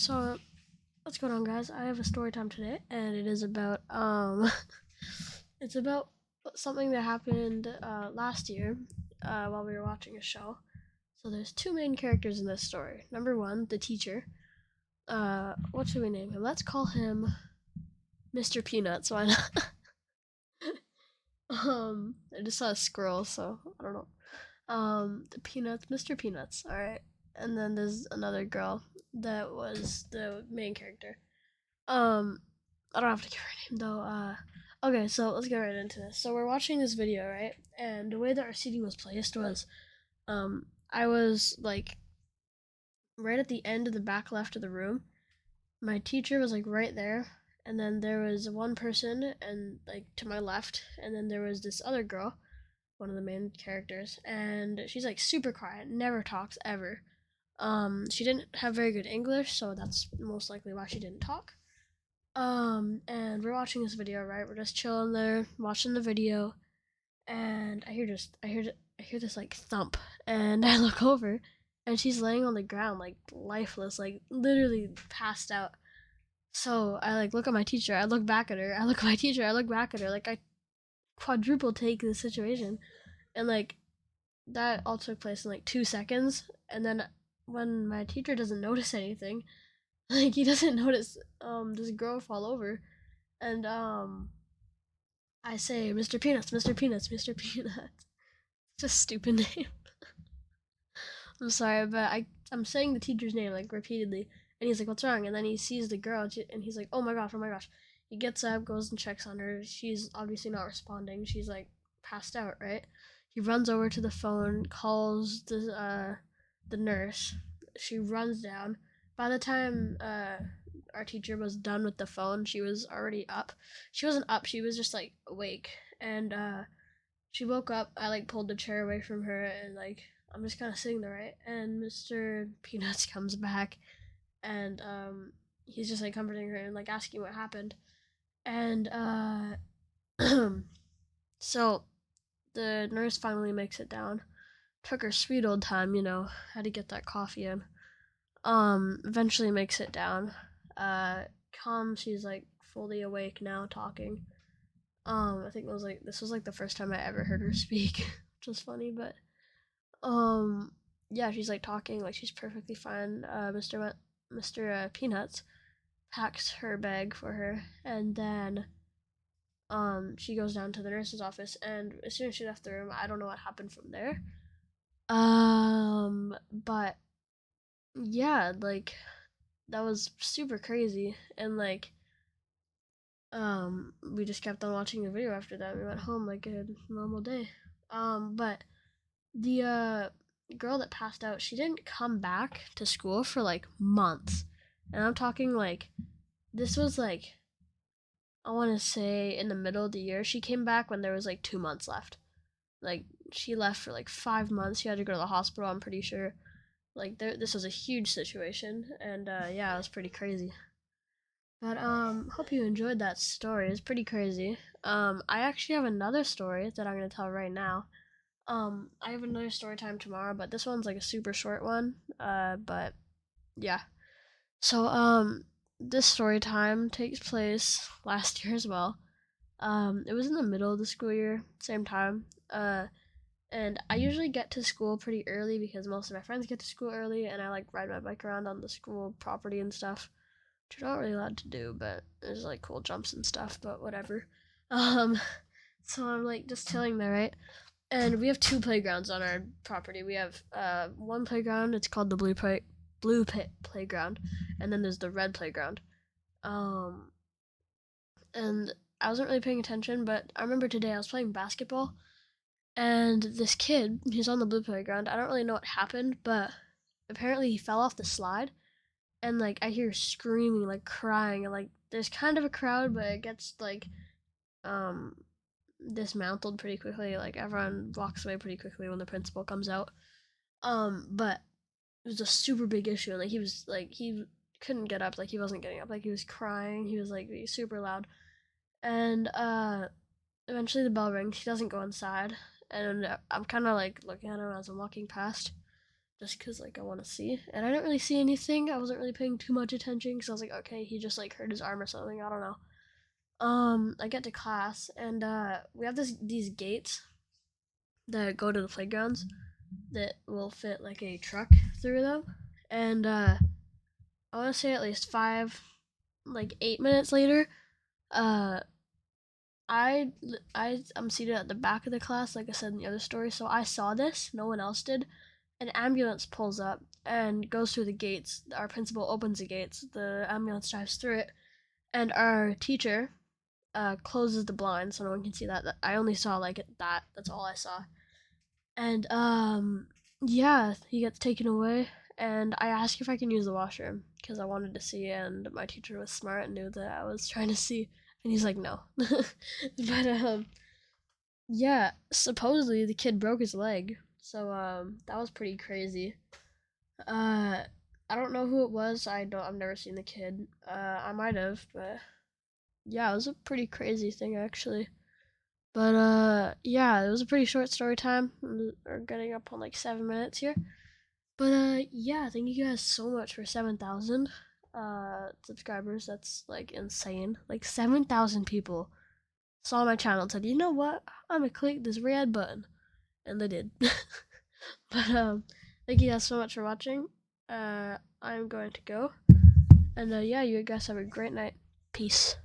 So, what's going on, guys? I have a story time today, and it is about it's about something that happened last year while we were watching a show. So there's two main characters in this story. Number one, the teacher. What should we name him? Let's call him Mr. Peanuts. Why not? I just saw a squirrel, so I don't know. The Peanuts, Mr. Peanuts. All right, and then there's another girl that was the main character. Um, I don't have to give her name though. Okay, so let's get right into this. So we're watching this video, right? And the way that our seating was placed was, I was like right at the end of the back left of the room. My teacher was like right there, and then there was one person and like to my left, and then there was this other girl, one of the main characters, and she's like super quiet, never talks ever. She didn't have very good English, so that's most likely why she didn't talk. And we're watching this video, right? We're just chilling there, watching the video, and I hear this like thump, and I look over, and she's laying on the ground, like lifeless, like literally passed out. So I like look at my teacher, I look back at her, I look at my teacher, I look back at her, like I quadruple take the situation, and like that all took place in like 2 seconds, and then when my teacher doesn't notice anything, like he doesn't notice this girl fall over, and I say, Mr. Peanuts, Mr. Peanuts, Mr. Peanuts. It's a stupid name. I'm sorry, but I'm saying the teacher's name like repeatedly, and he's like, "What's wrong?" And then he sees the girl, and he's like, "Oh my gosh, oh my gosh!" He gets up, goes and checks on her. She's obviously not responding. She's like passed out, right? He runs over to the phone, calls the nurse. She runs down. By the time our teacher was done with the phone, she was already up. She wasn't up. She was just like awake, and she woke up. I like pulled the chair away from her, and like I'm just kind of sitting there, right? And Mr. Peanuts comes back, and he's just like comforting her and like asking what happened. And so the nurse finally makes it down. Took her sweet old time, had to get that coffee in. Eventually makes it down. Uh, Calm. She's like fully awake now, talking. I think this was like the first time I ever heard her speak, which was funny, but yeah, she's like talking like she's perfectly fine. Mr. Peanuts packs her bag for her, and then she goes down to the nurse's office, and as soon as she left the room, I don't know what happened from there. But yeah, like that was super crazy, and like we just kept on watching the video after that. We went home like a normal day. But the girl that passed out, she didn't come back to school for like months. And I'm talking like this was like I want to say in the middle of the year. She came back when there was like 2 months left. Like she left for like 5 months. She had to go to the hospital, I'm pretty sure. Like this was a huge situation, and yeah, it was pretty crazy. But hope you enjoyed that story. It's pretty crazy. I actually have another story that I'm gonna tell right now. I have another story time tomorrow, but this one's like a super short one. But yeah. So this story time takes place last year as well. It was in the middle of the school year, same time. And I usually get to school pretty early because most of my friends get to school early, and I like ride my bike around on the school property and stuff, which you're not really allowed to do, but there's like cool jumps and stuff. But whatever. Um, so I'm like just chilling there, right? And we have two playgrounds on our property. We have one playground. It's called the blue pit playground, and then there's the red playground. Um, and I wasn't really paying attention, but I remember today I was playing basketball, and this kid, he's on the blue playground. I don't really know what happened, but apparently he fell off the slide, and like I hear screaming, like crying, and like there's kind of a crowd, but it gets like um dismantled pretty quickly. Like everyone walks away pretty quickly when the principal comes out. But it was a super big issue, and like he couldn't get up, like he wasn't getting up, like he was crying, he was like super loud, and eventually the bell rings. He doesn't go inside, and I'm kind of like looking at him as I'm walking past, just because like I want to see, and I didn't really see anything. I wasn't really paying too much attention because I was like, okay, he just like hurt his arm or something. I don't know. I get to class and we have these gates that go to the playgrounds that will fit like a truck through them, and I want to say at least 8 minutes later, uh, I I'm seated at the back of the class, like I said in the other story. So I saw this. No one else did. An ambulance pulls up and goes through the gates. Our principal opens the gates. The ambulance drives through it, and our teacher closes the blind so no one can see that. I only saw like that. That's all I saw. And yeah, he gets taken away. And I asked if I can use the washroom because I wanted to see, and my teacher was smart and knew that I was trying to see, and he's like, no. But yeah, supposedly the kid broke his leg, so that was pretty crazy. Uh, I don't know who it was. I've never seen the kid. I might have, but yeah, it was a pretty crazy thing actually. But yeah, it was a pretty short story time. We're getting up on like 7 minutes here. But yeah, thank you guys so much for 7,000 subscribers. That's like insane. Like 7,000 people saw my channel and said, you know what? I'm gonna click this red button, and they did. But thank you guys so much for watching. I'm going to go, and yeah, you guys have a great night. Peace.